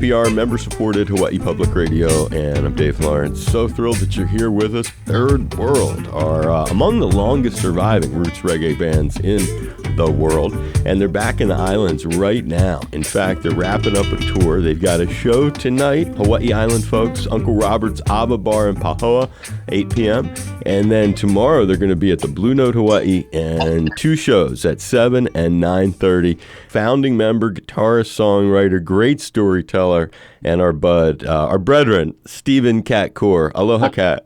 KPR, member-supported Hawaii Public Radio, and I'm Dave Lawrence. So thrilled that you're here with us. Third World are among the longest surviving roots reggae bands in the world, and they're back in the islands right now. In fact, they're wrapping up a tour. They've got a show tonight, Hawaii Island folks, Uncle Robert's Ava Bar in Pahoa, 8 p.m. And then tomorrow they're going to be at the Blue Note Hawaii, and two shows at 7 and 9:30. Founding member, guitarist, songwriter, great storyteller, and our brethren, Stephen Cat Coore. Aloha, Cat.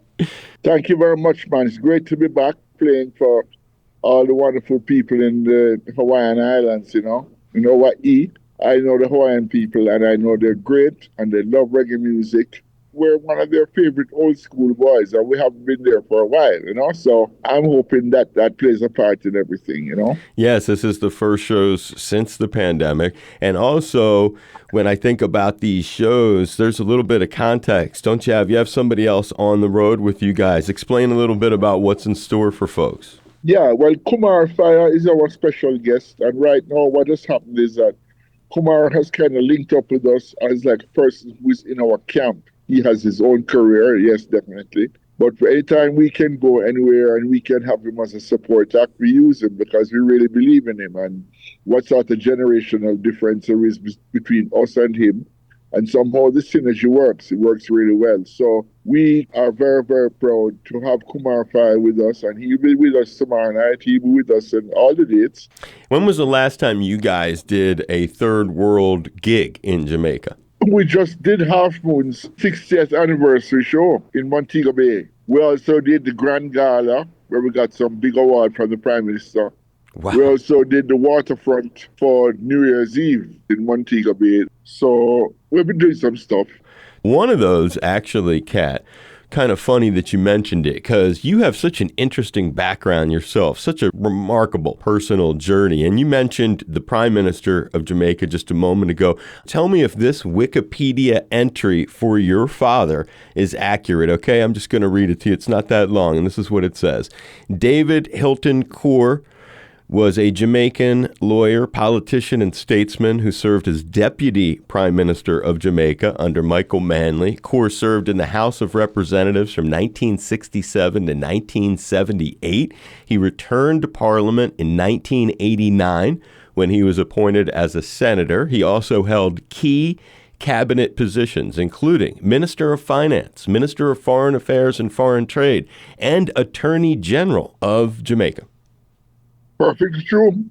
Thank you very much, man. It's great to be back playing for all the wonderful people in the Hawaiian Islands, you know. In Hawaii, I know the Hawaiian people, and I know they're great, and they love reggae music. We're one of their favorite old school boys, and we haven't been there for a while, you know. So I'm hoping that plays a part in everything, you know. Yes, this is the first shows since the pandemic. And also, when I think about these shows, there's a little bit of context, don't you have? You have somebody else on the road with you guys. Explain a little bit about what's in store for folks. Yeah, well, Kumar Fire is our special guest, and right now what has happened is that Kumar has kind of linked up with us as like a person who's in our camp. He has his own career, yes, definitely. But for any time we can go anywhere and we can have him as a support act, we use him because we really believe in him and what sort of generational difference there is between us and him. And somehow the synergy works. It works really well. So we are very, very proud to have Kumar Fai with us, and he'll be with us tomorrow night. He'll be with us on all the dates. When was the last time you guys did a Third World gig in Jamaica? We just did Half Moon's 60th anniversary show in Montego Bay. We also did the Grand Gala, where we got some big award from the Prime Minister. Wow. We also did the waterfront for New Year's Eve in Montego Bay. So we've been doing some stuff. One of those, actually, Kat, kind of funny that you mentioned it, because you have such an interesting background yourself, such a remarkable personal journey. And you mentioned the Prime Minister of Jamaica just a moment ago. Tell me if this Wikipedia entry for your father is accurate, okay? I'm just going to read it to you. It's not that long, and this is what it says. David Hilton Coore was a Jamaican lawyer, politician, and statesman who served as Deputy Prime Minister of Jamaica under Michael Manley. Coore served in the House of Representatives from 1967 to 1978. He returned to Parliament in 1989 when he was appointed as a senator. He also held key cabinet positions, including Minister of Finance, Minister of Foreign Affairs and Foreign Trade, and Attorney General of Jamaica. Perfectly true.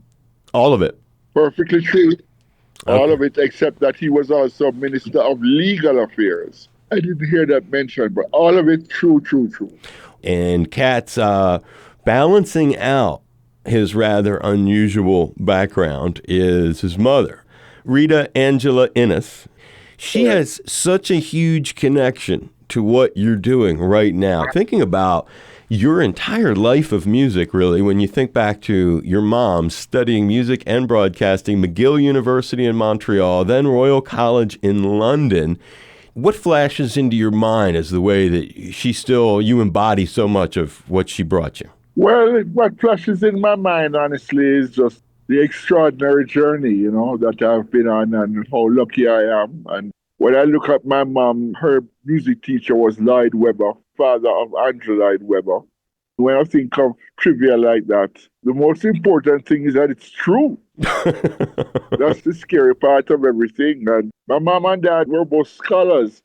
All of it. Perfectly true. Okay. All of it, except that he was also Minister of Legal Affairs. I didn't hear that mentioned, but all of it true. And Kat's balancing out his rather unusual background is his mother, Rita Angela Innes. She has such a huge connection to what you're doing right now. Thinking about your entire life of music, really, when you think back to your mom studying music and broadcasting, McGill University in Montreal, then Royal College in London. What flashes into your mind as the way that you embody so much of what she brought you? Well, what flashes in my mind, honestly, is just the extraordinary journey, you know, that I've been on and how lucky I am. And when I look at my mom, her music teacher was Lloyd Webber, father of Andrew Lloyd Webber. When I think of trivia like that, the most important thing is that it's true. That's the scary part of everything. And my mom and dad were both scholars.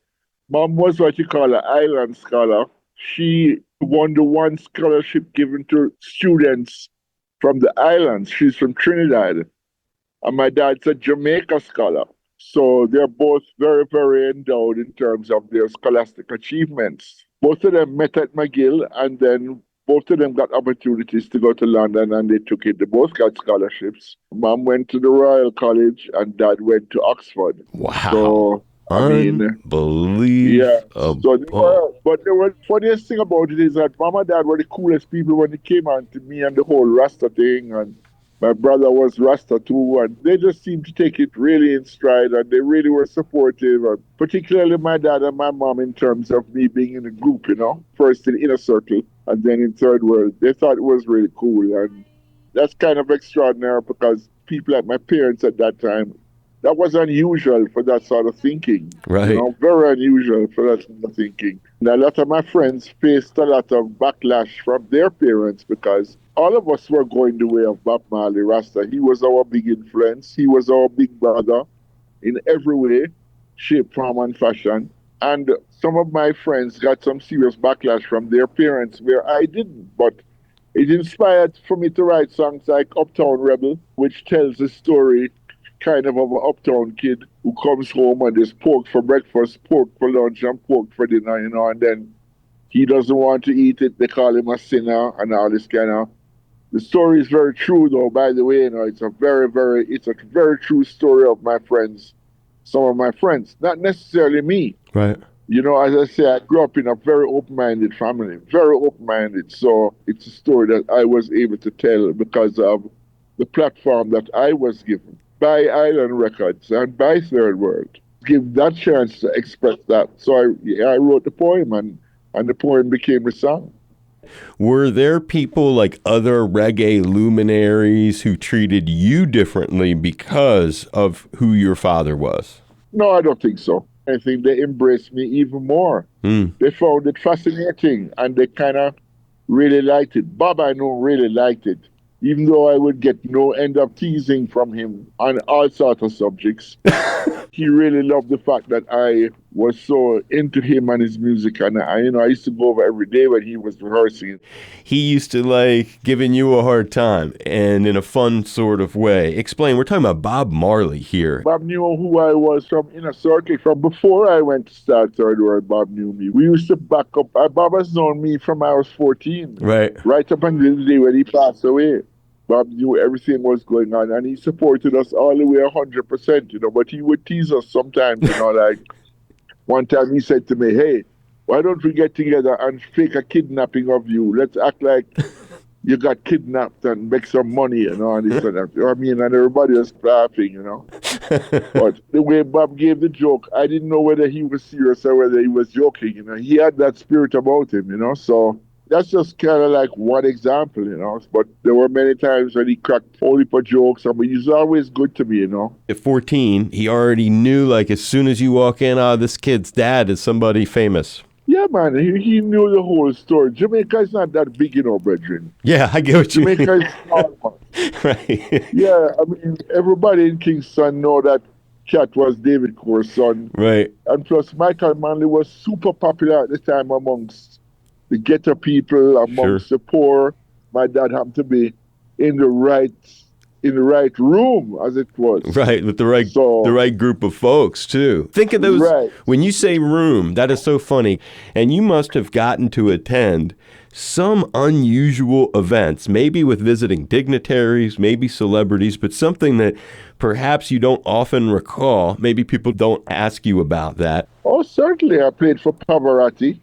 Mom was what you call an island scholar. She won the one scholarship given to students from the islands. She's from Trinidad. And my dad's a Jamaica scholar. So they're both very, very endowed in terms of their scholastic achievements. Both of them met at McGill, and then both of them got opportunities to go to London, and they took it. They both got scholarships. Mom went to the Royal College, and Dad went to Oxford. Wow. So, unbelievable. Yeah. So but the funniest thing about it is that Mom and Dad were the coolest people when it came on to me and the whole Rasta thing, and my brother was Rasta too, and they just seemed to take it really in stride, and they really were supportive, and particularly my dad and my mom in terms of me being in a group, you know, first in Inner Circle and then in Third World. They thought it was really cool, and that's kind of extraordinary because people like my parents at that time That was unusual for that sort of thinking. Right. Very unusual for that sort of thinking. And a lot of my friends faced a lot of backlash from their parents because all of us were going the way of Bob Marley Rasta. He was our big influence. He was our big brother in every way, shape, form, and fashion. And some of my friends got some serious backlash from their parents where I didn't. But it inspired for me to write songs like Uptown Rebel, which tells a story kind of an uptown kid who comes home and there's pork for breakfast, pork for lunch, and pork for dinner, and then he doesn't want to eat it. They call him a sinner and all this kind of. The story is very true, though. By the way, it's a it's a very true story of my friends, some of my friends, not necessarily me. Right. As I say, I grew up in a very open-minded family, very open-minded. So it's a story that I was able to tell because of the platform that I was given by Island Records and by Third World. Give that chance to express that. So I wrote the poem, and the poem became a song. Were there people like other reggae luminaries who treated you differently because of who your father was? No, I don't think so. I think they embraced me even more. They found it fascinating and they kind of really liked it. Bob, I know, really liked it. Even though I would get no end of teasing from him on all sorts of subjects. He really loved the fact that I was so into him and his music. And I used to go over every day when he was rehearsing. He used to like giving you a hard time and in a fun sort of way. Explain, we're talking about Bob Marley here. Bob knew who I was from inner circle. From before I went to start Third World, Bob knew me. We used to back up. Bob has known me from I was 14. Right. Right up until the day when he passed away. Bob knew everything was going on and he supported us all the way 100%, but he would tease us sometimes, like one time he said to me, hey, why don't we get together and fake a kidnapping of you? Let's act like you got kidnapped and make some money, and this and that. And everybody was laughing, But the way Bob gave the joke, I didn't know whether he was serious or whether he was joking, He had that spirit about him, so that's just kind of like one example, But there were many times when he cracked only for jokes, but he's always good to me, At 14, he already knew, like, as soon as you walk in, this kid's dad is somebody famous. Yeah, man, he knew the whole story. Jamaica is not that big, brethren. Yeah, I get what you mean. Jamaica is small, man. Right. Yeah, everybody in Kingston know that Cat was David Coore's son. Right. And plus, Michael Manley was super popular at the time amongst the ghetto people, amongst the poor. My dad happened to be in the right room, as it was. Right, with the right group of folks, too. Think of those, when you say room, that is so funny. And you must have gotten to attend some unusual events, maybe with visiting dignitaries, maybe celebrities, but something that perhaps you don't often recall. Maybe people don't ask you about that. Oh, certainly. I played for Pavarotti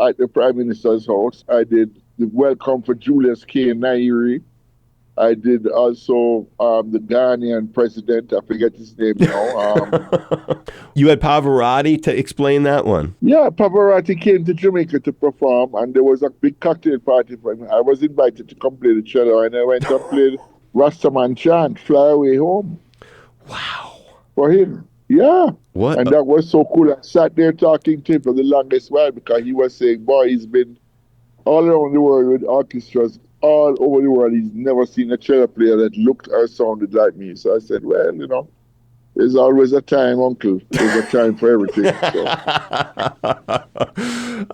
at the Prime Minister's house. I did the welcome for Julius K. Nyeri. I did also the Ghanaian president. I forget his name now. You had Pavarotti to explain that one. Yeah, Pavarotti came to Jamaica to perform, and there was a big cocktail party for him. I was invited to come play the cello, and I went and played Rastaman Chant, Fly Away Home. Wow. For him. Yeah. What? And that was so cool. I sat there talking to him for the longest while because he was saying, boy, he's been all around the world with orchestras all over the world. He's never seen a cello player that looked or sounded like me. So I said, well, there's always a time, Uncle. There's a time for everything. So.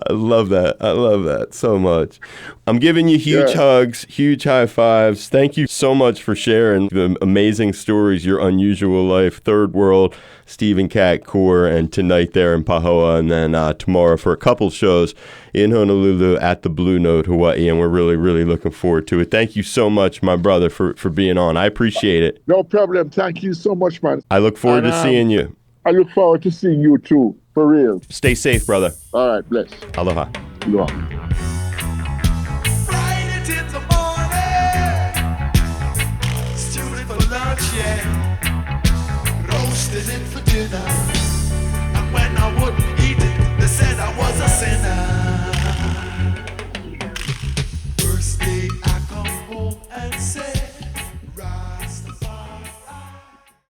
I love that. I love that so much. I'm giving you huge hugs, huge high fives. Thank you so much for sharing the amazing stories, your unusual life, Third World, Stephen Cat Coore, and tonight there in Pahoa, and then tomorrow for a couple shows in Honolulu at the Blue Note, Hawaii, and we're really, really looking forward to it. Thank you so much, my brother, for being on. I appreciate it. No problem. Thank you so much, man. I look forward to seeing you. I look forward to seeing you too, for real. Stay safe, brother. All right, bless. Aloha. Aloha.